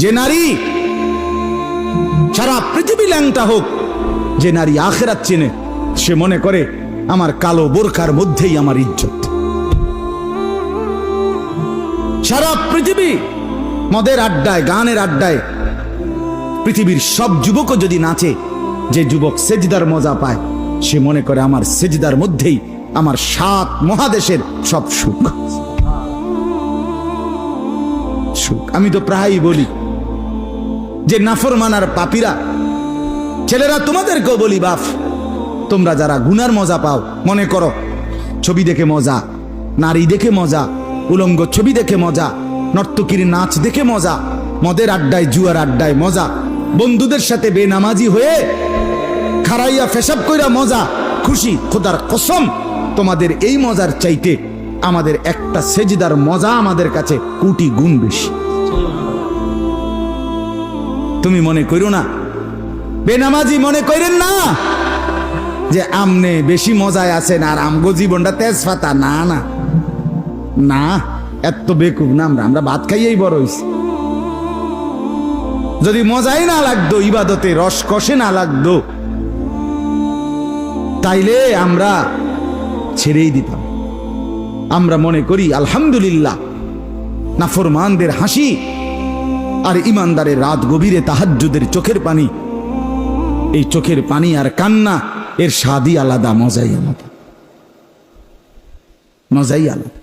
যে নারী সারা পৃথিবী ল্যাংটা হোক, যে নারী আখিরাত চেনে, সে মনে করে আমার কালো বোরকার মধ্যেই আমার ইজ্জত। সারা পৃথিবী মদের আড্ডায়, গানের আড্ডায় পৃথিবীর সব যুবকও যদি নাচে, যে যুবক সেজদার মজা পায়, সে মনে করে আমার সেজদার মধ্যেই আমার 7 মহাদেশের সব সুখ। আমি তো প্রায়ই বলি যে নাফরমানার পাপীরা, ছেলেরা তোমাদেরকেও বলি, বাপ তোমরা যারা গুনার মজা পাও, মনে করো ছবি দেখে মজা, নারী দেখে মজা, উলঙ্গ ছবি দেখে মজা, নর্তকীর নাচ দেখে মজা, মদের আড্ডায় জুয়ার আড্ডায় মজা, বন্ধুদের সাথে বেনামাজি হয়ে খারাইয়া ফেসাব কইরা মজা, খুশি। খোদার কসম, তোমাদের এই মজার চাইতে আমাদের একটা সেজদার মজা আমাদের কাছে কোটি গুণ বেশি। তুমি মনে করো না, বেনামাজি মনে করেন না যে আমনে বেশি মজায় আছেন আর আমগো জীবনটা তেজপাতা। না না না, এত বেকুব না আমরা ভাত খাইয়েই বড় হইছি। যদি মজাই না লাগতো, ইবাদতে রস কষে না লাগতো, তাইলে আমরা ছেড়েই দিতাম। আমরা মনে করি আলহামদুলিল্লাহ, নাফরমানদের হাসি আর ইমানদারের রাত গভীরে তাহাজ্জুদের চোখের পানি, এই চোখের পানি আর কান্না, এর স্বাদই আলাদা, মজাই আলাদা, মজাই আলাদা।